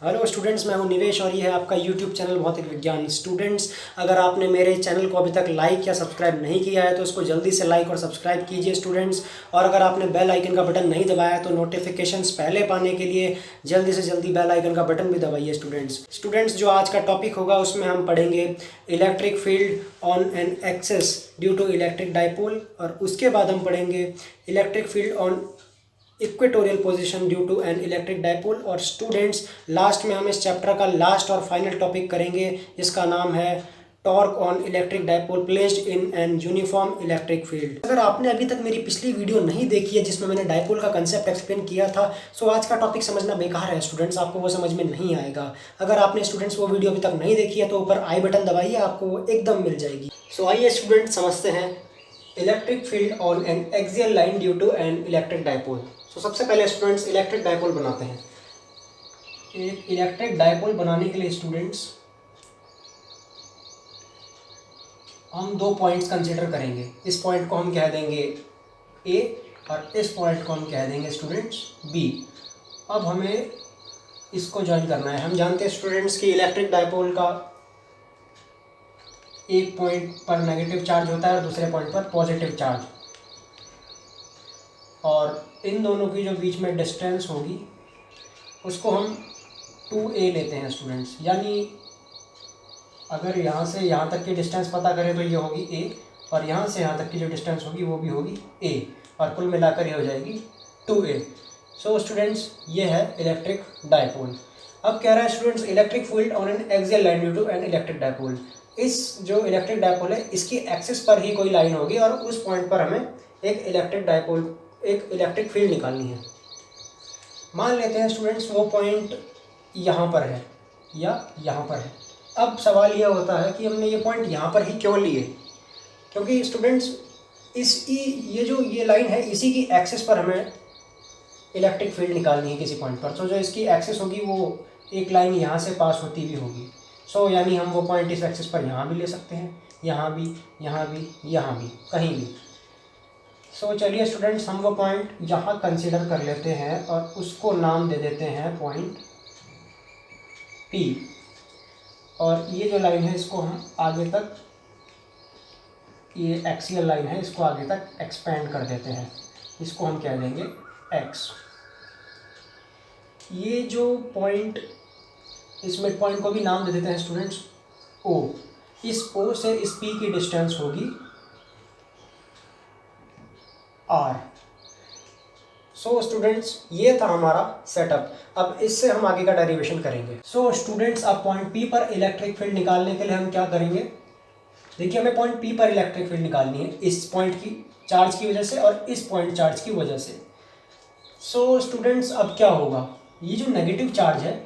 Hello students, मैं हूं निवेश और ये है आपका यूट्यूब चैनल भौतिक विज्ञान। स्टूडेंट्स, अगर आपने मेरे चैनल को अभी तक लाइक या सब्सक्राइब नहीं किया है तो उसको जल्दी से लाइक और सब्सक्राइब कीजिए स्टूडेंट्स। और अगर आपने बेल आइकन का बटन नहीं दबाया है तो नोटिफिकेशंस पहले पाने के लिए जल्दी से जल्दी बेल आइकन का बटन भी दबाइए स्टूडेंट्स। जो आज का टॉपिक होगा उसमें हम पढ़ेंगे electric field on an axis due to electric dipole, और उसके बाद हम पढ़ेंगे electric field on equatorial position due to an electric dipole. और स्टूडेंट्स, लास्ट में हम इस चैप्टर का लास्ट और फाइनल टॉपिक करेंगे जिसका नाम है torque on electric dipole placed in an uniform electric field. अगर आपने अभी तक मेरी पिछली वीडियो नहीं देखी है जिसमें मैंने डाइपोल का कंसेप्ट एक्सप्लेन किया था, सो आज का टॉपिक समझना बेकार है स्टूडेंट्स, आपको वो समझ में नहीं आएगा। अगर आपने स्टूडेंट्स वो वीडियो अभी तक नहीं देखी है तो ऊपर आई बटन दबाइए, आपको वो एकदम मिल जाएगी। सो आइए स्टूडेंट्स समझते हैं electric field on an axial line due to an electric dipole. तो सबसे पहले स्टूडेंट्स इलेक्ट्रिक डाइपोल बनाते हैं। एक इलेक्ट्रिक डाइपोल बनाने के लिए स्टूडेंट्स हम दो पॉइंट्स कंसीडर करेंगे। इस पॉइंट को हम कह देंगे ए और इस पॉइंट को हम कह देंगे स्टूडेंट्स बी। अब हमें इसको ज्वाइन करना है। हम जानते हैं स्टूडेंट्स कि इलेक्ट्रिक डाइपोल का एक पॉइंट पर नेगेटिव चार्ज होता है और दूसरे पॉइंट पर पॉजिटिव चार्ज, और इन दोनों की जो बीच में डिस्टेंस होगी उसको हम 2a लेते हैं स्टूडेंट्स। यानी अगर यहाँ से यहाँ तक की डिस्टेंस पता करें तो ये होगी a, और यहाँ से यहाँ तक की जो डिस्टेंस होगी वो भी होगी a, और कुल मिलाकर ये हो जाएगी 2a। सो स्टूडेंट्स, ये है इलेक्ट्रिक डाइपोल। अब कह रहा है students electric field on an axial line due to an electric dipole. इस जो इलेक्ट्रिक डाइपोल है इसकी एक्सिस पर ही कोई लाइन होगी और उस पॉइंट पर हमें एक इलेक्ट्रिक फील्ड निकालनी है। मान लेते हैं स्टूडेंट्स वो पॉइंट यहाँ पर है या यहाँ पर है। अब सवाल यह होता है कि हमने ये पॉइंट यहाँ पर ही क्यों लिए, क्योंकि स्टूडेंट्स ये लाइन है, इसी की एक्सिस पर हमें इलेक्ट्रिक फील्ड निकालनी है किसी पॉइंट पर। तो जो इसकी एक्सिस होगी वो एक लाइन यहाँ से पास होती भी होगी। सो यानी हम वो पॉइंट इस एक्सिस पर यहाँ भी ले सकते हैं, यहाँ भी, यहाँ भी, यहाँ भी, कहीं भी। सो चलिए स्टूडेंट्स, हम वो पॉइंट यहाँ कंसीडर कर लेते हैं और उसको नाम दे देते हैं पॉइंट P। और ये जो लाइन है इसको हम आगे तक, ये एक्सियल लाइन है, इसको आगे तक एक्सपेंड कर देते हैं, इसको हम कह देंगे X। ये जो पॉइंट, इस मिड पॉइंट को भी नाम दे देते हैं स्टूडेंट्स O। इस O से इस P की डिस्टेंस होगी R। सो स्टूडेंट्स, ये था हमारा सेटअप। अब इससे हम आगे का डेरिवेशन करेंगे। सो स्टूडेंट्स, अब पॉइंट P पर इलेक्ट्रिक फील्ड निकालने के लिए हम क्या करेंगे? देखिए, हमें पॉइंट P पर इलेक्ट्रिक फील्ड निकालनी है इस पॉइंट की चार्ज की वजह से और इस पॉइंट चार्ज की वजह से। सो स्टूडेंट्स, अब क्या होगा? ये जो नेगेटिव चार्ज है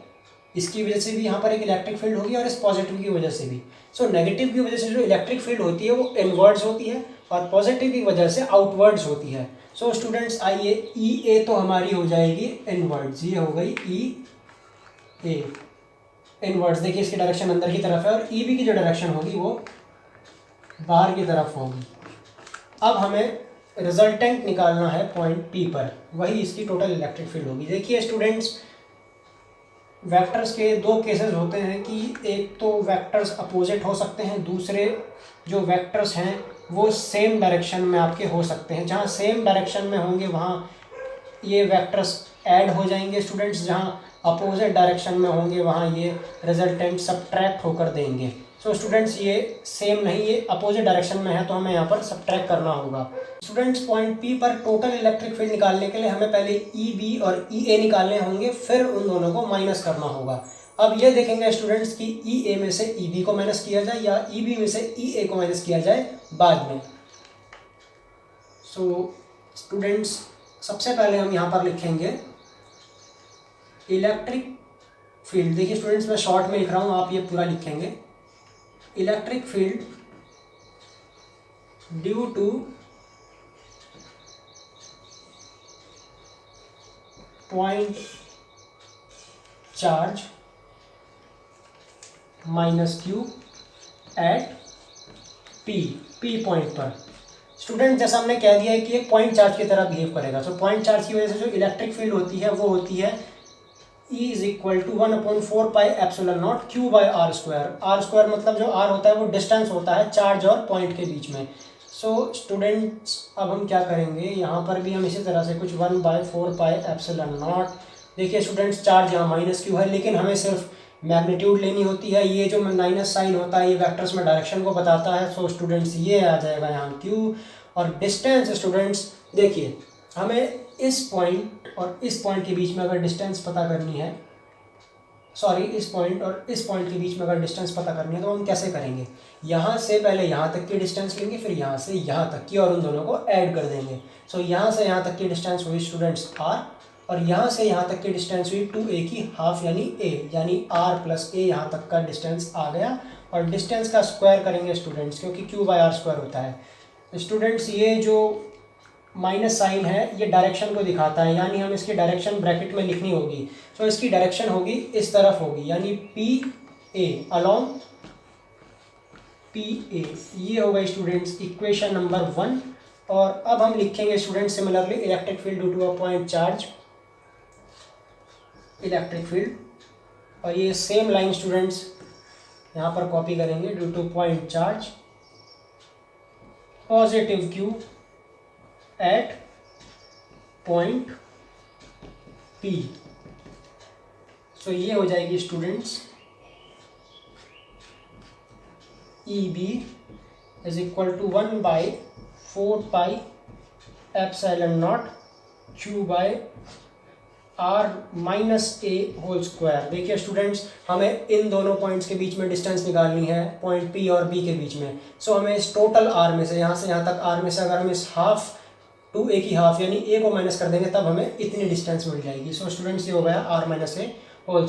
इसकी वजह से भी यहाँ पर एक इलेक्ट्रिक फील्ड होगी और इस पॉजिटिव की वजह से भी। सो नेगेटिव की वजह से जो इलेक्ट्रिक फील्ड होती है वो इनवर्ड्स होती है और पॉजिटिव की वजह से आउटवर्ड्स होती है। सो स्टूडेंट्स, आइए ई ए तो हमारी हो जाएगी इनवर्ड्स, ये हो गई ई ए इनवर्ड्स। देखिए, इसकी डायरेक्शन अंदर की तरफ है और ई बी की जो डायरेक्शन होगी वो बाहर की तरफ होगी। अब हमें रिजल्टेंट निकालना है पॉइंट पी पर, वही इसकी टोटल इलेक्ट्रिक फील्ड होगी। देखिए स्टूडेंट्स, वेक्टर्स के दो केसेस होते हैं कि एक तो वेक्टर्स अपोजिट हो सकते हैं, दूसरे जो वेक्टर्स हैं वो सेम डायरेक्शन में आपके हो सकते हैं। जहाँ सेम डायरेक्शन में होंगे वहाँ ये वेक्टर्स ऐड हो जाएंगे स्टूडेंट्स, जहाँ अपोजिट डायरेक्शन में होंगे वहाँ ये रिजल्टेंट सब्ट्रैक्ट होकर देंगे। सो स्टूडेंट्स, ये सेम नहीं, ये अपोजिट डायरेक्शन में है तो हमें यहाँ पर सब्ट्रैक्ट करना होगा। स्टूडेंट्स, पॉइंट P पर टोटल इलेक्ट्रिक फील्ड निकालने के लिए हमें पहले ई बी और ई ए निकालने होंगे, फिर उन दोनों को माइनस करना होगा। अब ये देखेंगे स्टूडेंट्स कि ई ए में से ई बी को माइनस किया जाए या ई बी में से ई ए को माइनस किया जाए बाद में। सो स्टूडेंट्स, सबसे पहले हम यहाँ पर लिखेंगे इलेक्ट्रिक फील्ड। देखिए स्टूडेंट्स, मैं शॉर्ट में लिख रहा हूँ, आप ये पूरा लिखेंगे। Electric field due to point charge minus q at P point पर। स्टूडेंट, जैसा हमने कह दिया है कि एक पॉइंट चार्ज की तरह बिहेव करेगा। तो पॉइंट चार्ज की वजह से जो इलेक्ट्रिक फील्ड होती है वो होती है E is equal to 1/4πε0 q/r²। R square मतलब जो आर होता है वो डिस्टेंस होता है चार्ज और पॉइंट के बीच में। सो स्टूडेंट्स अब हम क्या करेंगे, यहाँ पर भी हम इसी तरह से कुछ 1/4πε0। देखिए स्टूडेंट्स, चार्ज यहाँ माइनस क्यू है, लेकिन हमें सिर्फ मैग्नीट्यूड लेनी होती है। ये जो माइनस साइन होता है ये वेक्टर्स में डायरेक्शन को बताता है। सो स्टूडेंट्स ये आ जाएगा यहाँ क्यू। और डिस्टेंस स्टूडेंट्स देखिए, हमें इस पॉइंट और इस पॉइंट के बीच में अगर डिस्टेंस पता करनी है, सॉरी इस पॉइंट और इस पॉइंट के बीच में अगर डिस्टेंस पता करनी है तो हम कैसे करेंगे, यहाँ से पहले यहाँ तक की डिस्टेंस लेंगे, फिर यहाँ से यहाँ तक की और उन दोनों को ऐड कर देंगे। सो यहाँ से यहाँ तक की डिस्टेंस हुई स्टूडेंट्स r, और यहाँ से यहाँ तक की डिस्टेंस हुई 2a की हाफ यानी a, यानी r प्लस a यहाँ तक का डिस्टेंस आ गया। और डिस्टेंस का स्क्वायर करेंगे स्टूडेंट्स, क्योंकि q/r² होता है। स्टूडेंट्स ये जो माइनस साइन है ये डायरेक्शन को दिखाता है, यानी हम इसकी डायरेक्शन ब्रैकेट में लिखनी होगी। सो इसकी डायरेक्शन होगी इस तरफ होगी, यानी P A, along P A. ये होगा स्टूडेंट्स इक्वेशन नंबर 1। और अब हम लिखेंगे students similarly electric field due to a point charge, electric field, और ये सेम लाइन स्टूडेंट्स यहाँ पर कॉपी करेंगे, due to point charge positive Q at point P। So ये हो जाएगी students EB is equal to 1/4πε0 q/r-a² देखिए students, हमें इन दोनों पॉइंट्स के बीच में डिस्टेंस निकालनी है, पॉइंट P और B के बीच में। सो हमें इस टोटल r में से, यहाँ से यहाँ तक r में से अगर हम इस हाफ 2a की हाफ यानी a को माइनस कर देंगे तब हमें इतनी डिस्टेंस मिल जाएगी। सो स्टूडेंट्स ये हो गया r-a²। और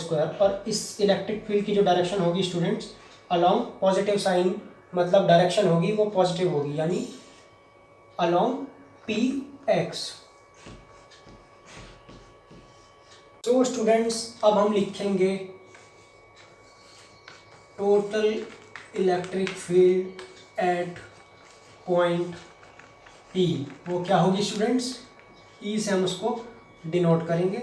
इस इलेक्ट्रिक फील्ड की जो डायरेक्शन होगी स्टूडेंट्स अलोंग पॉजिटिव साइन, मतलब डायरेक्शन होगी वो पॉजिटिव होगी, यानी अलोंग px। तो स्टूडेंट्स अब हम लिखेंगे total electric field at point P। वो क्या होगी स्टूडेंट्स, E से हम उसको डिनोट करेंगे।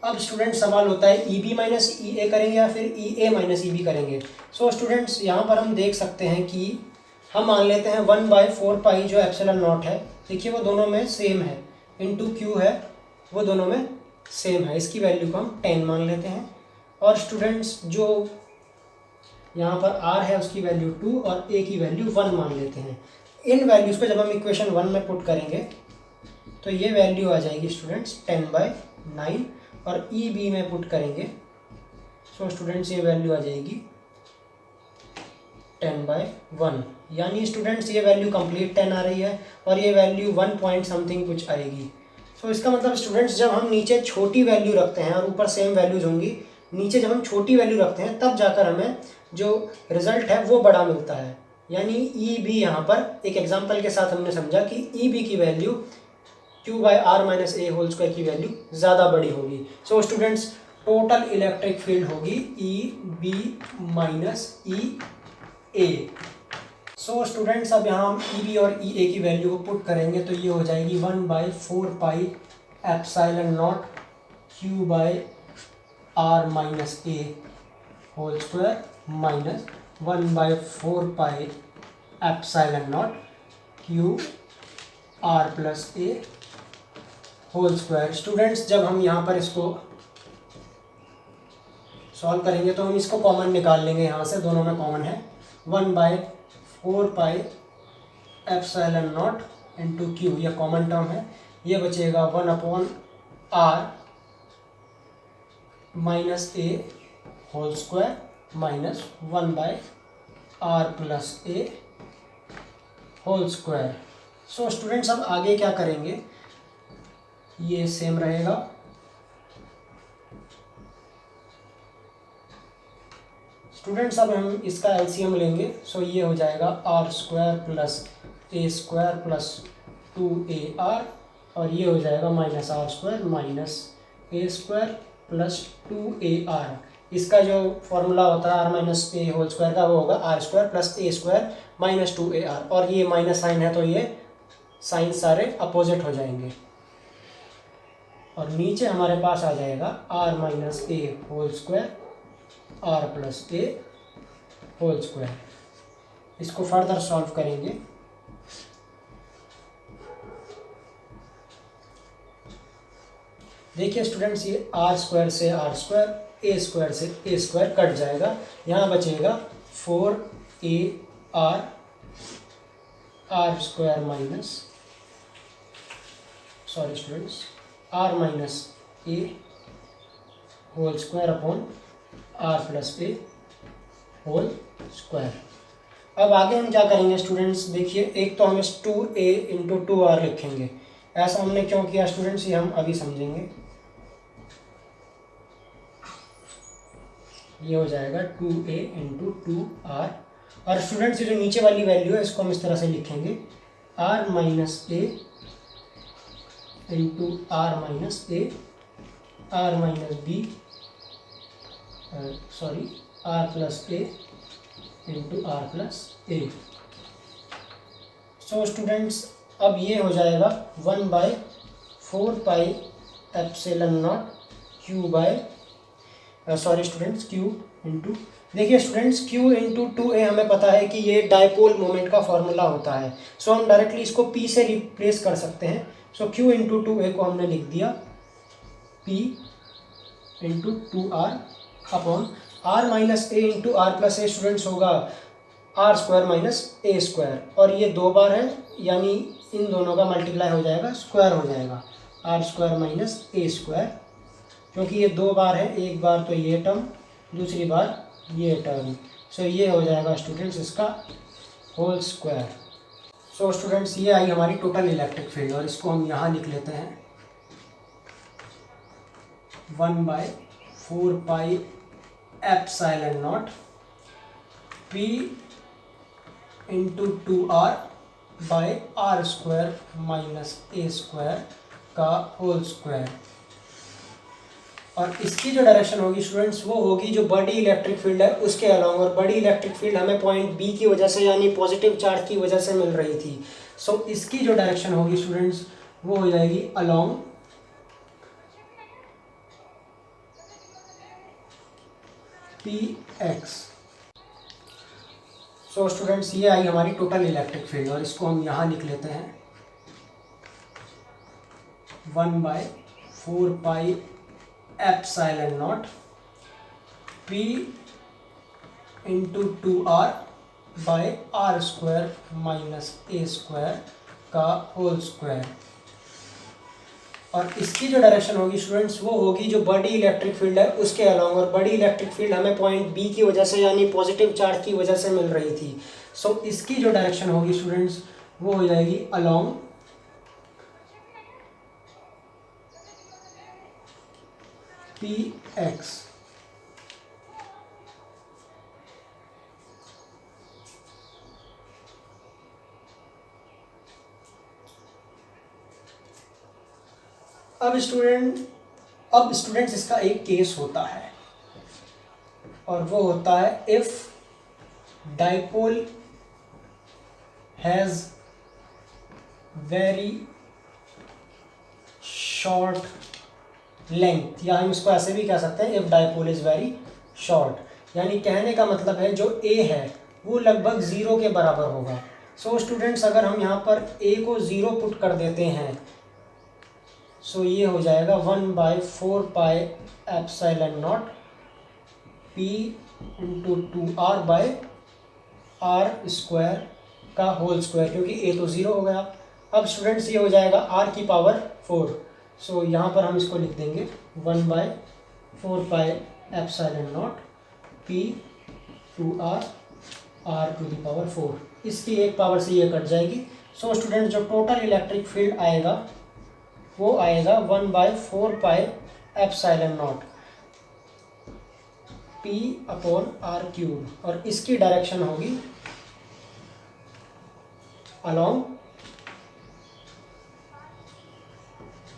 अब स्टूडेंट्स सवाल होता है EB माइनस EA करेंगे या फिर EA माइनस EB करेंगे। सो स्टूडेंट्स यहाँ पर हम देख सकते हैं कि हम मान लेते हैं 1/4π जो ε0 है, देखिए वो दोनों में सेम है, इंटू Q है, वो दोनों में सेम है। इसकी वैल्यू को हम 10 मान लेते हैं। और स्टूडेंट्स जो यहाँ पर R है उसकी वैल्यू 2 और A की वैल्यू 1 मान लेते हैं। इन वैल्यूज़ को जब हम इक्वेशन 1 में पुट करेंगे तो ये वैल्यू आ जाएगी स्टूडेंट्स 10/9, और EB में पुट करेंगे सो स्टूडेंट्स ये वैल्यू आ जाएगी 10/1, यानी स्टूडेंट्स ये वैल्यू कंप्लीट 10 आ रही है और ये वैल्यू 1 पॉइंट समथिंग कुछ आएगी। सो इसका मतलब स्टूडेंट्स जब हम नीचे छोटी वैल्यू रखते हैं और ऊपर सेम वैल्यूज होंगी, नीचे जब हम छोटी वैल्यू रखते हैं तब जाकर हमें जो रिजल्ट है वो बड़ा मिलता है। यानी EB यहाँ पर एक एग्जांपल के साथ हमने समझा कि EB की वैल्यू q/r-a² की वैल्यू ज़्यादा बड़ी होगी। So students total electric field होगी EB माइनस EA। सो स्टूडेंट्स अब यहाँ हम EB और EA की वैल्यू को पुट करेंगे तो ये हो जाएगी 1/4πε0 q/r-a² माइनस 1/4πε0 q/r+a²। स्टूडेंट्स जब हम यहाँ पर इसको सॉल्व करेंगे तो हम इसको कॉमन निकाल लेंगे, यहाँ से दोनों में कॉमन है 1/4πε0 इंटू Q, यह कॉमन टर्म है, ये बचेगा 1/r minus a² minus 1/r+a²। सो स्टूडेंट्स अब आगे क्या करेंगे, ये सेम रहेगा, स्टूडेंट्स अब हम इसका एलसीएम लेंगे। सो ये हो जाएगा r² + a² + 2ar, और ये हो जाएगा -r² - a² + 2ar। इसका जो फॉर्मूला होता है r-a² का वो होगा r² + a² - 2ar, और ये माइनस साइन है तो ये साइन सारे अपोजिट हो जाएंगे। और नीचे हमारे पास आ जाएगा r minus a whole square r plus a whole square. इसको फर्दर सॉल्व करेंगे। देखिए स्टूडेंट्स, ये आर स्क्वायर से आर स्क्वायर, ए स्क्वायर से ए स्क्वायर कट जाएगा। यहाँ बचेगा 4a r r square minus, sorry students, r minus a whole square upon r plus a whole square. अब आगे हम क्या करेंगे स्टूडेंट्स, देखिए एक तो हम इस 2a इंटू 2r लिखेंगे। ऐसा हमने क्यों किया स्टूडेंट्स, ये हम अभी समझेंगे। ये हो जाएगा 2a इंटू 2r। और स्टूडेंट्स ये जो नीचे वाली वैल्यू है इसको हम इस तरह से लिखेंगे, r minus A into r minus a r minus b, sorry r plus a into are plus a. So students अब ये हो जाएगा 1/4 pi epsilon naught q by, sorry students q into, देखिए स्टूडेंट्स क्यू इंटू 2a हमें पता है कि ये डाइपोल मोमेंट का फॉर्मूला होता है। सो हम डायरेक्टली इसको p से रिप्लेस कर सकते हैं। सो q इंटू 2a को हमने लिख दिया p into 2r upon r minus A into are plus A students होगा आर स्क्वायर माइनस ए स्क्वायर, और ये 2 बार है यानी इन दोनों का मल्टीप्लाई हो जाएगा, स्क्वायर हो जाएगा आर स्क्वायर माइनस ए स्क्वायर, क्योंकि ये 2 बार है, एक बार तो ये टर्म, दूसरी बार ये टर्म। सो ये हो जाएगा स्टूडेंट्स इसका होल स्क्वायर। सो स्टूडेंट्स ये आई हमारी टोटल इलेक्ट्रिक फील्ड, और इसको हम यहाँ लिख लेते हैं 1/4 pi epsilon naught p into 2r by r square minus A square का होल स्क्वायर। और इसकी जो डायरेक्शन होगी स्टूडेंट्स वो होगी जो बड़ी इलेक्ट्रिक फील्ड है उसके अलोंग, और बड़ी इलेक्ट्रिक फील्ड हमें पॉइंट बी की वजह से यानी पॉजिटिव चार्ज की वजह से मिल रही थी। सो इसकी जो डायरेक्शन होगी स्टूडेंट्स वो हो जाएगी अलोंग पी एक्स। सो स्टूडेंट्स ये आई हमारी टोटल इलेक्ट्रिक फील्ड, और इसको हम यहाँ लिख लेते हैं 1/4 pi epsilon naught p into 2r by r square minus A square का होल स्क्वायर। और इसकी जो डायरेक्शन होगी स्टूडेंट्स वो होगी जो बड़ी इलेक्ट्रिक फील्ड है उसके अलोंग, और बड़ी इलेक्ट्रिक फील्ड हमें पॉइंट बी की वजह से यानी पॉजिटिव चार्ज की वजह से मिल रही थी। सो इसकी जो डायरेक्शन होगी स्टूडेंट्स वो हो जाएगी अलोंग पी एक्स। अब स्टूडेंट्स इसका एक केस होता है, और वो होता है if dipole has very short length, या हम इसको ऐसे भी कह सकते हैं if dipole is very short, यानी कहने का मतलब है जो ए है वो लगभग 0 के बराबर होगा। सो स्टूडेंट्स अगर हम यहाँ पर ए को 0 पुट कर देते हैं, सो ये हो जाएगा 1/4 pi epsilon naught p into 2r by r square का होल स्क्वायर, क्योंकि a तो 0 हो गया। अब स्टूडेंट्स ये हो जाएगा r की पावर 4। सो यहाँ पर हम इसको लिख देंगे 1/4 pi epsilon naught p 2r r to the power 4। इसकी एक पावर से ये कट जाएगी। सो स्टूडेंट्स जो टोटल इलेक्ट्रिक फील्ड आएगा वो आएगा 1/4 pi epsilon naught p upon r cube, और इसकी डायरेक्शन होगी अलोंग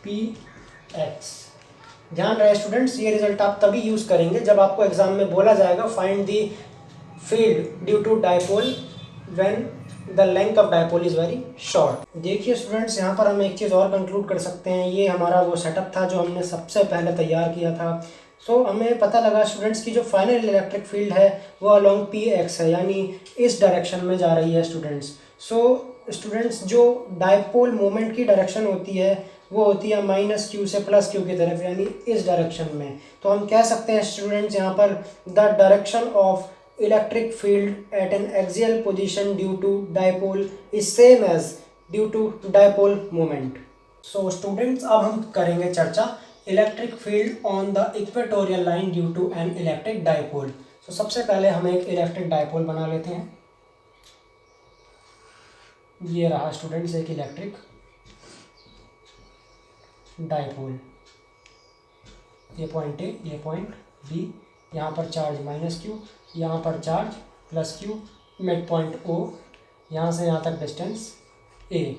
पी एक्स। ध्यान रहे स्टूडेंट्स ये रिजल्ट आप तभी यूज़ करेंगे जब आपको एग्जाम में बोला जाएगा find the field due to dipole when the length of dipole is very short. देखिए स्टूडेंट्स, यहाँ पर हम एक चीज़ और कंक्लूड कर सकते हैं। ये हमारा वो सेटअप था जो हमने सबसे पहले तैयार किया था। सो हमें पता लगा स्टूडेंट्स की जो फाइनल इलेक्ट्रिक फील्ड है वो अलोंग पी एक्स है, यानी इस डायरेक्शन में जा रही है स्टूडेंट्स। सो स्टूडेंट्स, जो डायपोल मोमेंट की डायरेक्शन होती है वो होती है माइनस क्यू से प्लस क्यू की तरफ, यानी इस डायरेक्शन में। तो हम कह सकते हैं स्टूडेंट्स यहाँ पर the direction of electric field at an axial position due to dipole is same as due to dipole moment. So students, अब हम करेंगे चर्चा electric field on the equatorial line due to an electric dipole. तो सबसे पहले हम एक electric dipole बना लेते हैं। ये रहा स्टूडेंट्स एक इलेक्ट्रिक डायपोल। ये पॉइंट ए, ये पॉइंट बी, यहाँ पर चार्ज माइनस क्यू, यहाँ पर charge plus q, mid point O, यहाँ से यहाँ तक डिस्टेंस ए।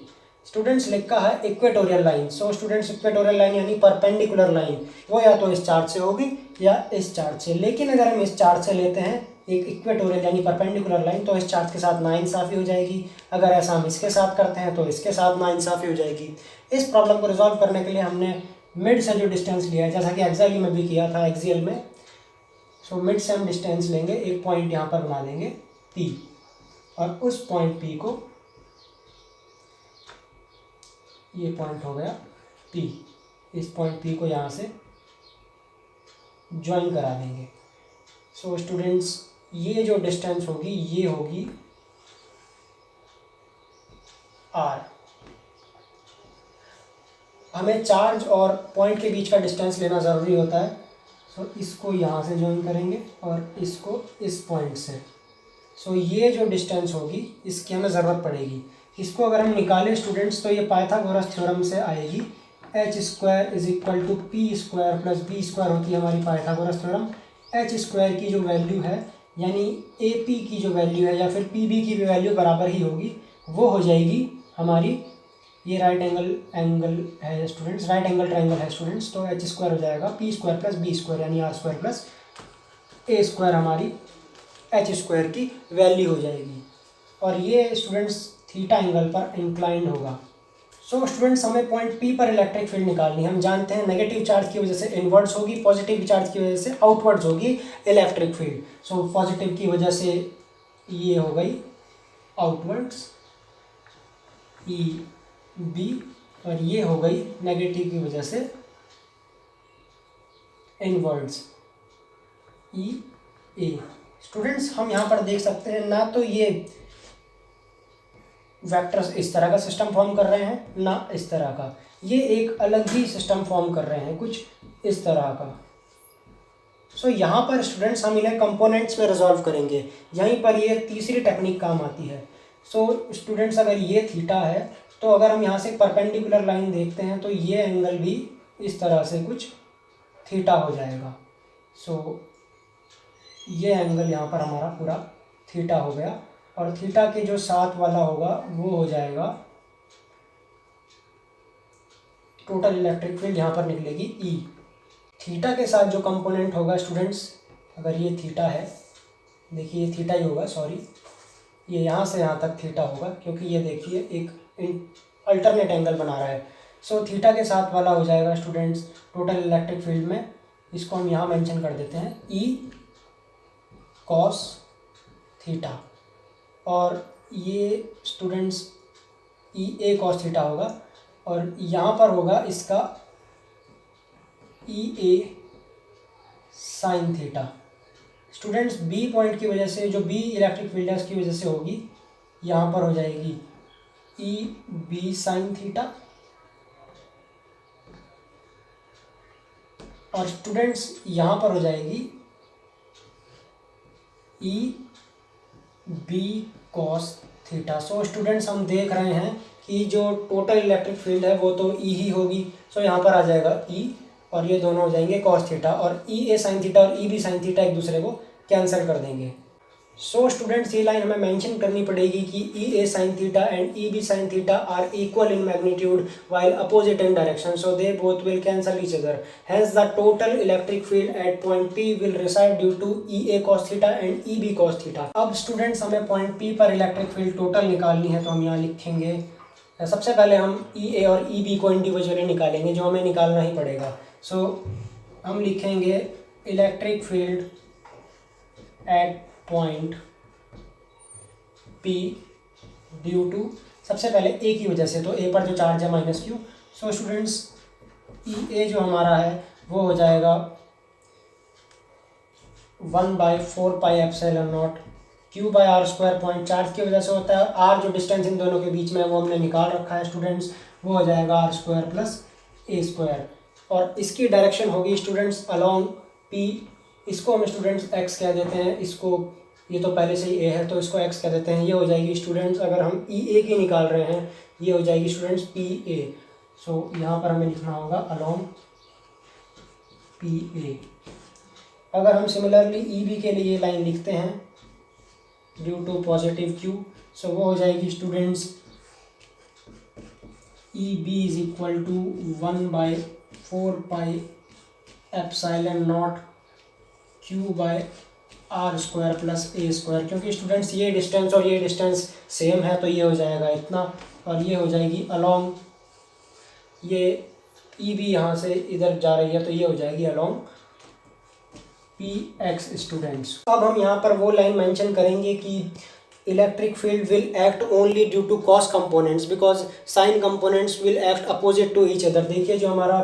स्टूडेंट्स लिखा है equatorial line. So students, equatorial line यानी परपेंडिकुलर लाइन, वो या तो इस चार्ज से होगी या इस चार्ज से। लेकिन अगर हम इस चार्ज से लेते हैं एक इक्वेटोरियल यानी परपेंडिकुलर लाइन, तो इस चार्ज के साथ नाइंसाफ़ी हो जाएगी। अगर ऐसा हम इसके साथ करते हैं तो इसके साथ नाइंसाफ़ी हो जाएगी। इस प्रॉब्लम को रिजॉल्व करने के लिए हमने मिड से जो डिस्टेंस लिया है, जैसा कि एक्सियल में भी किया था एक्सियल में। सो मिड से हम डिस्टेंस लेंगे, एक पॉइंट यहाँ पर बना लेंगे P, और उस पॉइंट P को, ये पॉइंट हो गया P, इस पॉइंट P को यहाँ से ज्वाइन करा देंगे। सो स्टूडेंट्स, ये जो डिस्टेंस होगी ये होगी R। हमें चार्ज और पॉइंट के बीच का डिस्टेंस लेना ज़रूरी होता है। सो इसको यहाँ से ज्वाइन करेंगे और इसको इस पॉइंट से। सो ये जो डिस्टेंस होगी इसकी हमें ज़रूरत पड़ेगी। इसको अगर हम निकालें स्टूडेंट्स तो ये पाइथागोरस थ्योरम से आएगी। H square is equal to p square plus B square होती है हमारी पाइथागोरस थ्योरम। एच स्क्वायर की जो वैल्यू है यानी ए पी की जो वैल्यू है या फिर पी बी की भी वैल्यू बराबर ही होगी, वो हो जाएगी हमारी, ये राइट एंगल है स्टूडेंट्स, राइट एंगल ट्रायंगल है स्टूडेंट्स। तो एच स्क्वायर हो जाएगा P square plus B square यानी आर स्क्वायर प्लस ए स्क्वायर, हमारी एच स्क्वायर की वैल्यू हो जाएगी। और ये स्टूडेंट्स थीटा एंगल पर इंक्लाइंड होगा। सो स्टूडेंट्स, हमें पॉइंट P पर इलेक्ट्रिक फील्ड निकालनी है। हम जानते हैं नेगेटिव चार्ज की वजह से इनवर्ड्स होगी, पॉजिटिव चार्ज की वजह से आउटवर्ड्स होगी इलेक्ट्रिक फील्ड। सो पॉजिटिव की वजह से ये हो गई आउटवर्ड्स E B, और ये हो गई नेगेटिव की वजह से इनवर्ड्स E A। स्टूडेंट्स, हम यहाँ पर देख सकते हैं ना तो ये वेक्टर्स इस तरह का सिस्टम फॉर्म कर रहे हैं ना इस तरह का, ये एक अलग ही सिस्टम फॉर्म कर रहे हैं कुछ इस तरह का। सो यहाँ पर स्टूडेंट्स हम इन्हें कंपोनेंट्स में रिजॉल्व करेंगे। यहीं पर ये तीसरी टेक्निक काम आती है। सो स्टूडेंट्स, अगर ये थीटा है तो अगर हम यहाँ से परपेंडिकुलर लाइन देखते हैं तो ये एंगल भी इस तरह से कुछ थीटा हो जाएगा। सो ये एंगल यहाँ पर हमारा पूरा थीटा हो गया, और थीटा के जो साथ वाला होगा वो हो जाएगा टोटल इलेक्ट्रिक फील्ड, यहाँ पर निकलेगी E। थीटा के साथ जो कंपोनेंट होगा स्टूडेंट्स, अगर ये थीटा है, देखिए ये थीटा ही होगा, सॉरी, ये यहाँ से यहाँ तक थीटा होगा क्योंकि ये देखिए एक अल्टरनेट एंगल बना रहा है। सो थीटा के साथ वाला हो जाएगा स्टूडेंट्स टोटल इलेक्ट्रिक फील्ड में, इसको हम यहाँ मेंशन कर देते हैं E कॉस थीटा, और ये students E A cos theta होगा, और यहाँ पर होगा इसका E A sine theta. Students, B point की वजह से जो बी इलेक्ट्रिक फील्ड है उसकी वजह से होगी, यहाँ पर हो जाएगी ई बी साइन थीटा, और स्टूडेंट्स यहाँ पर हो जाएगी E B cos theta. So students, हम देख रहे हैं कि जो टोटल इलेक्ट्रिक फील्ड है वो तो ई ही होगी। सो यहाँ पर आ जाएगा ई, और ये दोनों हो जाएंगे कॉस थीटा, और ई ए साइन थीटा और ई बी साइन थीटा एक दूसरे को कैंसिल कर देंगे। सो स्टूडेंट्स ये लाइन हमें मेंशन करनी पड़ेगी कि E A sine theta and E B sine theta are equal in magnitude while opposite in direction, so they both will cancel each other. Hence the total electric field at point P will reside due to EA cos theta and EB cos theta. अब students हमें point P पर electric field total निकालनी है, तो हम यहाँ लिखेंगे सबसे पहले हम EA और EB को इंडिविजुअली निकालेंगे, जो हमें निकालना ही पड़ेगा. सो हम लिखेंगे electric field at point P due to, सबसे पहले ए की वजह से, तो ए पर जो चार्ज है minus Q. So students E A जो हमारा है वो हो जाएगा 1/4πε0 Q/r². पॉइंट चार्ज की वजह से होता है. आर जो डिस्टेंस इन दोनों के बीच में है वो हमने निकाल रखा है स्टूडेंट्स, वो हो जाएगा r² + a². और इसकी डायरेक्शन होगी स्टूडेंट्स अलोंग P. इसको हम स्टूडेंट्स x कह देते हैं, इसको, ये तो पहले से ही ए है तो इसको x कह देते हैं. ये हो जाएगी स्टूडेंट्स, अगर हम ई ए की निकाल रहे हैं, ये हो जाएगी स्टूडेंट्स पी ए. सो यहाँ पर हमें लिखना होगा अलोंग पी ए. अगर हम सिमिलरली ई बी के लिए लाइन लिखते हैं due to positive Q, so वो हो जाएगी students E B is equal to 1/4πε0 Q/r² + a². क्योंकि स्टूडेंट्स ये डिस्टेंस और ये डिस्टेंस सेम है, तो ये हो जाएगा इतना, और ये हो जाएगी अलोंग, ये ई बी यहाँ से इधर जा रही है तो ये हो जाएगी अलोंग पी एक्स स्टूडेंट्स. अब हम यहाँ पर वो लाइन मेंशन करेंगे कि electric field will act only due to cos components because sine components will act opposite to each other. देखिए जो हमारा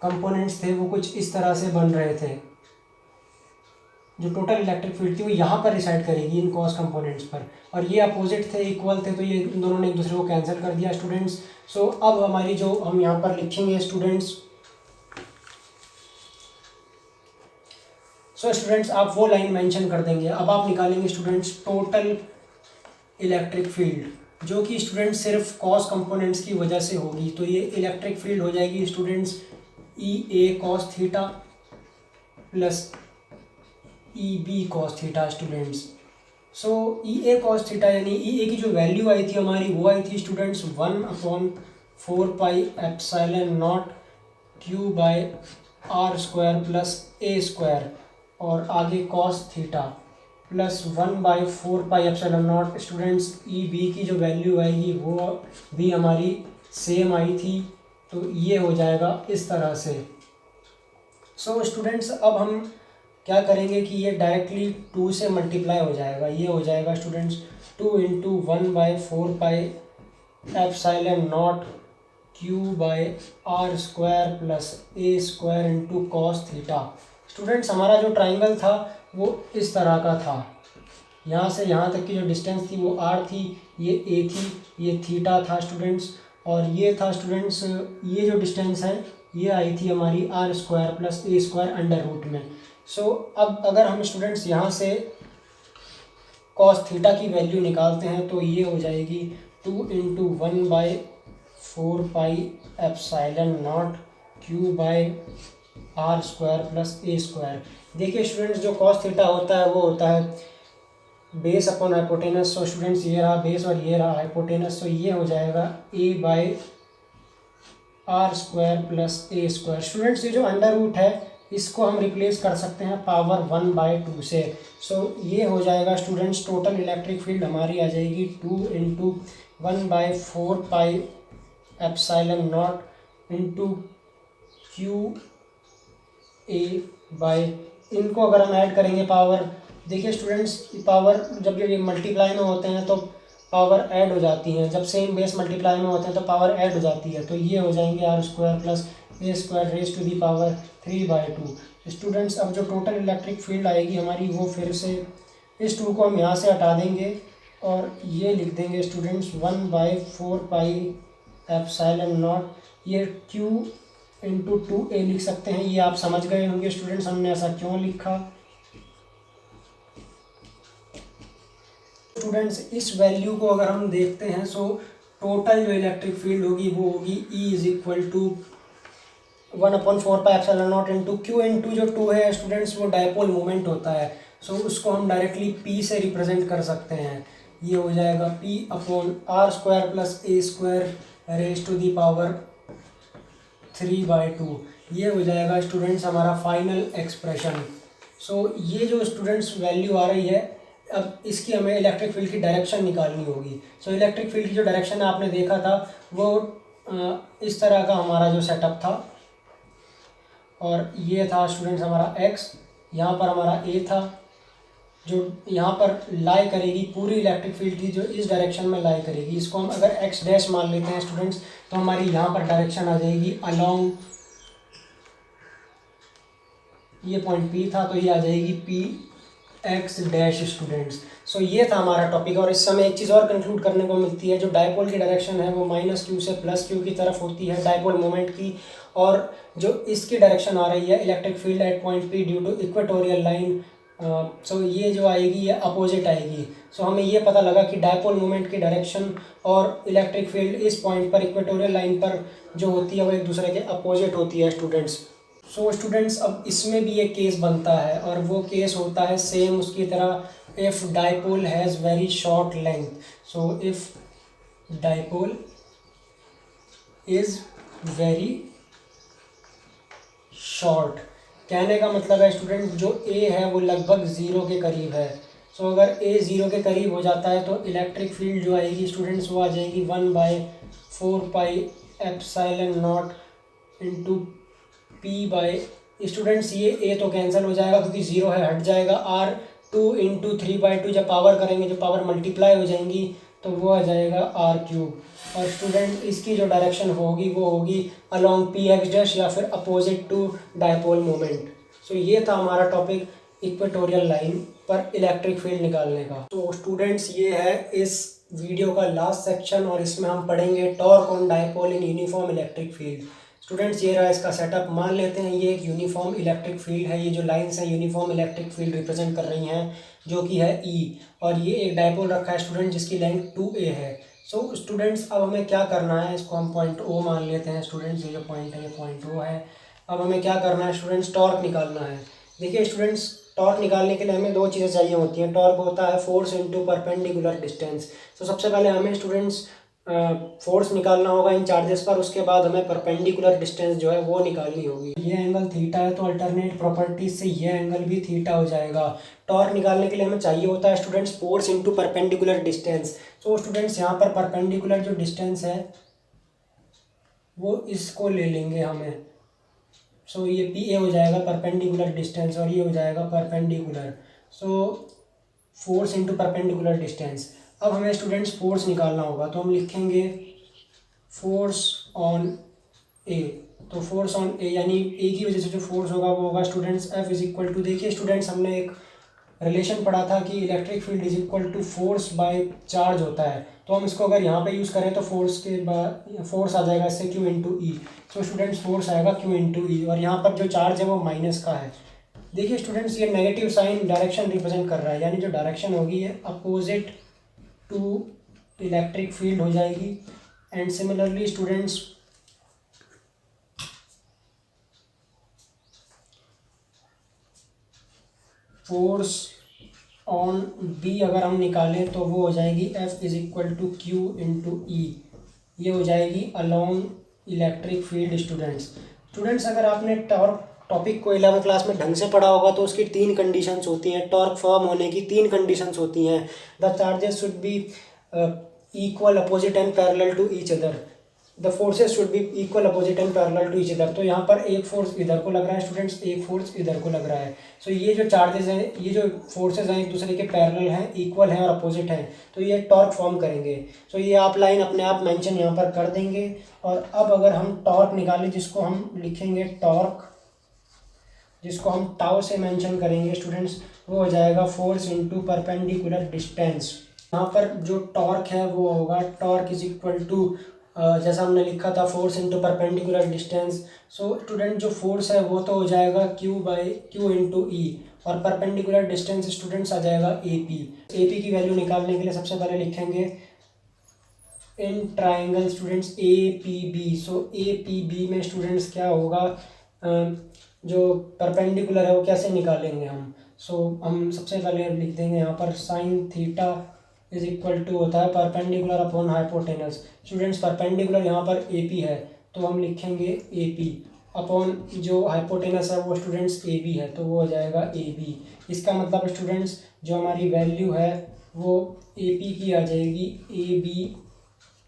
कंपोनेंट्स थे वो कुछ इस तरह से बन रहे थे. जो टोटल इलेक्ट्रिक फील्ड थी वो यहाँ पर रिसाइड करेगी इन कॉस कंपोनेंट्स पर, और ये अपोजिट थे, इक्वल थे, तो ये इन दोनों ने एक दूसरे को कैंसिल कर दिया स्टूडेंट्स. सो अब हमारी जो हम यहाँ पर लिखेंगे स्टूडेंट्स, सो स्टूडेंट्स आप वो लाइन मेंशन कर देंगे. अब आप निकालेंगे स्टूडेंट्स टोटल इलेक्ट्रिक फील्ड, जो कि स्टूडेंट्स सिर्फ कॉस कंपोनेंट्स की वजह से होगी. तो ये इलेक्ट्रिक फील्ड हो जाएगी students E A cos theta plus E B cos theta students. So E A cos theta यानी ई ए की जो वैल्यू आई थी हमारी वो आई थी स्टूडेंट्स 1/4πε0 Q/r² + a², और आगे cos theta plus 1/4πε0 students E B की जो वैल्यू आएगी वो भी हमारी सेम आई थी, तो ये हो जाएगा इस तरह से. सो स्टूडेंट्स अब हम क्या करेंगे कि ये डायरेक्टली 2 से मल्टीप्लाई हो जाएगा. ये हो जाएगा students 2 × 1/4πε0 Q/r² + a² cos theta. Students हमारा जो ट्राइंगल था वो इस तरह का था. यहाँ से यहाँ तक की जो डिस्टेंस थी वो r थी, ये a थी, ये थीटा था स्टूडेंट्स, और ये था स्टूडेंट्स, ये जो डिस्टेंस है ये आई थी हमारी r² + a² अंडर रूट में. सो अब अगर हम स्टूडेंट्स यहाँ से कॉस थीटा की वैल्यू निकालते हैं तो ये हो जाएगी 2 × 1/4πε0 Q/r² + a². देखिए स्टूडेंट्स जो कॉस थीटा होता है वो होता है बेस अपॉन हाइपोटेनस. सो स्टूडेंट्स ये रहा बेस और ये रहा हाइपोटेनस, तो ये हो जाएगा a/r² + a². स्टूडेंट्स ये जो अंडर रूट है इसको हम रिप्लेस कर सकते हैं पावर 1/2 से. सो ये हो जाएगा स्टूडेंट्स टोटल इलेक्ट्रिक फील्ड हमारी आ जाएगी 2 × 1/4πε0 Q/a/, इनको अगर हम ऐड करेंगे पावर, देखिए स्टूडेंट्स पावर जब ये मल्टीप्लाई में होते हैं तो पावर ऐड हो जाती हैं, जब सेम बेस मल्टीप्लाई में होते हैं तो पावर ऐड हो जाती है. तो ये हो जाएंगे r² + a² × 3/2. स्टूडेंट्स अब जो टोटल इलेक्ट्रिक फील्ड आएगी हमारी वो फिर से इस 2 को हम यहाँ से हटा देंगे और ये लिख देंगे स्टूडेंट्स 1/4πε0, ये Q × 2a लिख सकते हैं. ये आप समझ गए होंगे स्टूडेंट्स हमने ऐसा क्यों लिखा. स्टूडेंट्स इस वैल्यू को अगर हम देखते हैं सो टोटल जो इलेक्ट्रिक फील्ड होगी वो होगी E is equal to 1/4πε0 × Q × जो 2 है स्टूडेंट्स वो डायपोल मोमेंट होता है. सो उसको हम डायरेक्टली p से रिप्रेजेंट कर सकते हैं। ये हो जाएगा p upon r square plus A square raise to the power 3/2। ये हो जाएगा स्टूडेंट्स हमारा फाइनल एक्सप्रेशन। सो ये जो स्टूडेंट्स वैल्यू आ रही है, अब इसकी हमें इलेक्ट्रिक फील्ड की डायरेक्शन निकालनी होगी। सो इलेक्ट्रिक फील्ड की जो डायरेक्शन आपने देखा था वो इस तरह का हमारा जो सेटअप था, और ये था स्टूडेंट्स हमारा x, यहाँ पर हमारा a था जो यहाँ पर लाई करेगी, पूरी इलेक्ट्रिक फील्ड की जो इस डायरेक्शन में लाई करेगी। इसको हम अगर x डैश मान लेते हैं स्टूडेंट्स, तो हमारी यहाँ पर डायरेक्शन आ जाएगी अलोंग, ये पॉइंट P था तो ये आ जाएगी P x डैश स्टूडेंट्स। सो ये था हमारा टॉपिक। और इस समय एक चीज़ और कंक्लूड करने को मिलती है, जो डायपोल की डायरेक्शन है वो -q से +q की तरफ होती है डायपोल मोमेंट की, और जो इसकी डायरेक्शन आ रही है electric field at point P due to equatorial line, so ये जो आएगी ये अपोजिट आएगी। सो हमें ये पता लगा कि डायपोल मोमेंट की डायरेक्शन और इलेक्ट्रिक फील्ड इस पॉइंट पर इक्वेटोरियल लाइन पर जो होती है वो एक दूसरे के अपोजिट होती है स्टूडेंट्स। सो स्टूडेंट्स अब इसमें भी एक केस बनता है, और वो केस होता है सेम उसकी तरह, if dipole has very short length. So if dipole is very short, कहने का मतलब है स्टूडेंट जो ए है वो लगभग 0 के करीब है। सो अगर ए 0 के करीब हो जाता है तो इलेक्ट्रिक फील्ड जो आएगी स्टूडेंट्स वो आ जाएगी 1/4πε0 इंटू P बाय, स्टूडेंट्स ये a तो कैंसिल हो जाएगा क्योंकि 0 है, हट जाएगा। R2 इंटू 3/2 जब पावर करेंगे, जो पावर मल्टीप्लाई हो जाएंगी तो वो आ जाएगा r3। और स्टूडेंट इसकी जो डायरेक्शन होगी वो होगी अलोंग px डैश या फिर अपोजिट टू डायपोल मोमेंट। सो ये था हमारा टॉपिक इक्वेटोरियल लाइन पर इलेक्ट्रिक फील्ड निकालने का। तो स्टूडेंट्स ये है इस वीडियो का लास्ट सेक्शन, और इसमें हम पढ़ेंगे torque on dipole in uniform electric field. Students ये रहा इसका सेटअप। मान लेते हैं ये एक यूनिफॉर्म इलेक्ट्रिक फील्ड है, ये जो लाइंस हैं यूनिफॉर्म इलेक्ट्रिक फील्ड रिप्रेजेंट कर रही हैं, जो कि है E, और ये एक डायपोल रखा है स्टूडेंट जिसकी लेंथ 2a है। सो स्टूडेंट्स अब हमें क्या करना है, इसको हम पॉइंट O मान लेते हैं स्टूडेंट्स, ये जो पॉइंट है ये पॉइंट O है। अब हमें क्या करना है स्टूडेंट्स, टॉर्क निकालना है। देखिए स्टूडेंट्स, टॉर्क निकालने के लिए हमें दो चीज़ें चाहिए होती हैं। टॉर्क होता है फोर्स इंटू परपेंडिकुलर डिस्टेंस। तो सबसे पहले हमें स्टूडेंट्स फोर्स निकालना होगा इन चार्जेस पर, उसके बाद हमें परपेंडिकुलर डिस्टेंस जो है वो निकालनी होगी। ये एंगल थीटा है तो अल्टरनेट प्रॉपर्टीज से ये एंगल भी थीटा हो जाएगा। टॉर्क निकालने के लिए हमें चाहिए होता है students force into perpendicular distance. तो स्टूडेंट्स यहाँ पर परपेंडिकुलर जो डिस्टेंस है वो इसको ले लेंगे हमें। सो ये पी ए हो जाएगा परपेंडिकुलर डिस्टेंस, और ये हो जाएगा perpendicular. So force into perpendicular distance. अब हमें स्टूडेंट्स फोर्स निकालना होगा, तो हम लिखेंगे फोर्स ऑन ए। तो फोर्स ऑन ए यानी ए की वजह से जो फोर्स होगा वो होगा students F is equal to, देखिए स्टूडेंट्स हमने एक रिलेशन पढ़ा था कि electric field is equal to force by charge होता है। तो हम इसको अगर यहाँ पे यूज़ करें तो फोर्स के बाद फोर्स आ जाएगा इससे Q इंटू ई। तो स्टूडेंट्स फोर्स आएगा Q इंटू ई, और यहाँ पर जो चार्ज है वो माइनस का है। देखिए स्टूडेंट्स ये नेगेटिव साइन डायरेक्शन रिप्रेजेंट कर रहा है, यानी जो डायरेक्शन होगी ये अपोजिट टू इलेक्ट्रिक फील्ड हो जाएगी। And similarly students force on B अगर हम निकालें तो वो हो जाएगी F is equal to Q into E, ये हो जाएगी अलोंग इलेक्ट्रिक फील्ड। स्टूडेंट्स अगर आपने टॉर्क टॉपिक को 11वीं क्लास में ढंग से पढ़ा होगा तो उसकी 3 कंडीशंस होती हैं। टॉर्क फॉर्म होने की 3 कंडीशंस होती हैं। The charges should be equal, opposite and parallel to each other. The forces should be equal, opposite and parallel to each other. तो यहाँ पर एक फोर्स इधर को लग रहा है स्टूडेंट्स, एक फोर्स इधर को लग रहा है। सो ये जो चार्जेस हैं, ये जो फोर्सेस हैं एक दूसरे के पैरेलल हैं, इक्वल हैं और अपोजिट हैं, तो ये टॉर्क फॉर्म करेंगे। सो ये आप लाइन अपने आप मेंशन यहाँ पर कर देंगे। और अब अगर हम टॉर्क निकालें, जिसको हम लिखेंगे टॉर्क, जिसको हम टाउ से मेंशन करेंगे स्टूडेंट्स, वो हो जाएगा फोर्स इंटू परपेंडिकुलर डिस्टेंस। यहाँ पर जो टॉर्क है वो होगा टॉर्क इज इक्वल टू, जैसा हमने लिखा था force into perpendicular distance. So student जो फोर्स है वो तो हो जाएगा Q इंटू ई, और परपेंडिकुलर डिस्टेंस स्टूडेंट्स आ जाएगा AP। AP की वैल्यू निकालने के लिए सबसे पहले लिखेंगे in triangle students APB। So APB में स्टूडेंट्स क्या होगा, जो परपेंडिकुलर है वो कैसे निकालेंगे हम। सो हम सबसे पहले लिख देंगे यहाँ पर sine theta is equal to होता है perpendicular upon hypotenuse. Students perpendicular यहाँ पर ए पी है तो हम लिखेंगे ए पी अपॉन जो हाइपोटेनस है वो स्टूडेंट्स ए बी है तो वो हो जाएगा ए बी। इसका मतलब स्टूडेंट्स जो हमारी वैल्यू है वो ए पी की आ जाएगी A B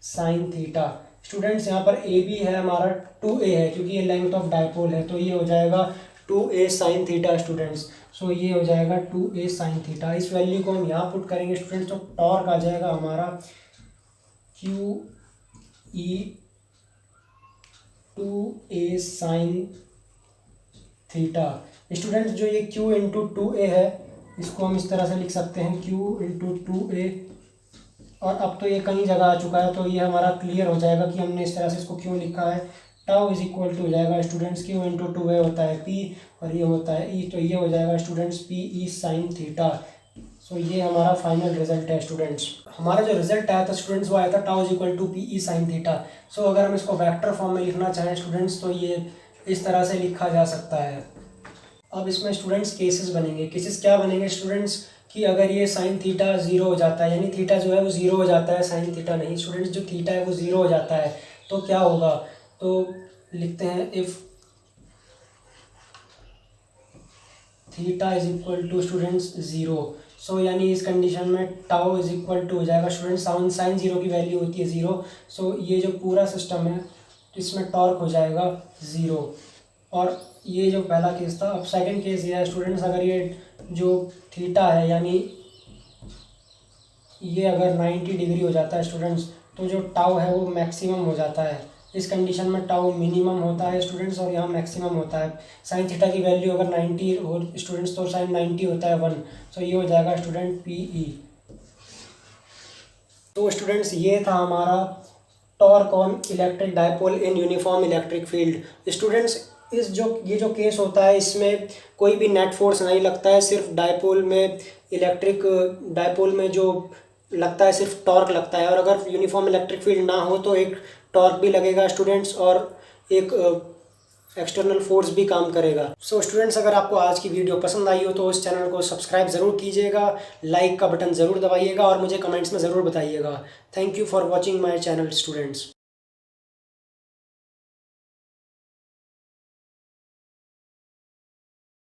sine theta. Students यहाँ पर ए बी है हमारा 2a है क्योंकि ये लेंथ ऑफ डायपोल है तो ये हो जाएगा 2a साइन थीटा स्टूडेंट्स। सो ये हो जाएगा 2a साइन थीटा। इस वैल्यू को हम यहाँ पुट करेंगे स्टूडेंट्स तो टॉर्क आ जाएगा हमारा Q E 2a sign theta. Students जो ये q इंटू 2a है इसको हम इस तरह से लिख सकते हैं q इंटू 2a। और अब तो ये कई जगह आ चुका है तो ये हमारा क्लियर हो जाएगा कि हमने इस तरह से इसको क्यों लिखा है। टाउ इज इक्वल टू हो जाएगा स्टूडेंट्स क्यू इंटू 2a होता है p और ये होता है e तो ये हो जाएगा students p e sine theta. So ये हमारा फाइनल रिजल्ट है स्टूडेंट्स। हमारा जो रिजल्ट आया था स्टूडेंट्स वो आया था tau is equal to P E sine theta. So अगर हम इसको वेक्टर फॉर्म में लिखना चाहें स्टूडेंट्स तो ये इस तरह से लिखा जा सकता है। अब इसमें स्टूडेंट्स केसेस बनेंगे। केसेस क्या बनेंगे स्टूडेंट्स कि अगर ये साइन थीटा जीरो हो जाता है यानी थीटा जो है वो जीरो हो जाता है साइन थीटा नहीं। स्टूडेंट्स जो थीटा है वो जीरो हो जाता है तो क्या होगा तो लिखते हैं if theta is equal to students zero. So यानी इस कंडीशन में टाउ इज इक्वल टू हो जाएगा स्टूडेंट्स साइन जीरो की वैल्यू होती है ज़ीरो। सो ये जो पूरा सिस्टम है इसमें टॉर्क हो जाएगा ज़ीरो। और ये जो पहला केस था। अब सेकंड केस ये है स्टूडेंट्स अगर ये जो थीटा है यानी ये अगर 90 डिग्री हो जाता है स्टूडेंट्स तो जो टाउ है वो मैक्सिमम हो जाता है। इस कंडीशन में टाउ मिनिमम होता है स्टूडेंट्स और यहाँ मैक्सिमम होता है। साइन थीटा की वैल्यू अगर 90 हो स्टूडेंट्स तो साइन 90 होता है 1। तो ये हो जाएगा स्टूडेंट पी ई। तो स्टूडेंट्स ये था हमारा torque on electric dipole in uniform electric field. Students ये जो केस होता है इसमें कोई भी नेट फोर्स नहीं लगता है, सिर्फ डायपोल में इलेक्ट्रिक डायपोल में जो लगता है सिर्फ टॉर्क लगता है। और अगर यूनिफॉर्म इलेक्ट्रिक फील्ड ना हो तो एक टॉर्क भी लगेगा स्टूडेंट्स और एक एक्सटर्नल फोर्स भी काम करेगा। सो स्टूडेंट्स अगर आपको आज की वीडियो पसंद आई हो तो इस चैनल को सब्सक्राइब ज़रूर कीजिएगा, लाइक का बटन ज़रूर दबाइएगा और मुझे कमेंट्स में ज़रूर बताइएगा। Thank you for watching my channel students.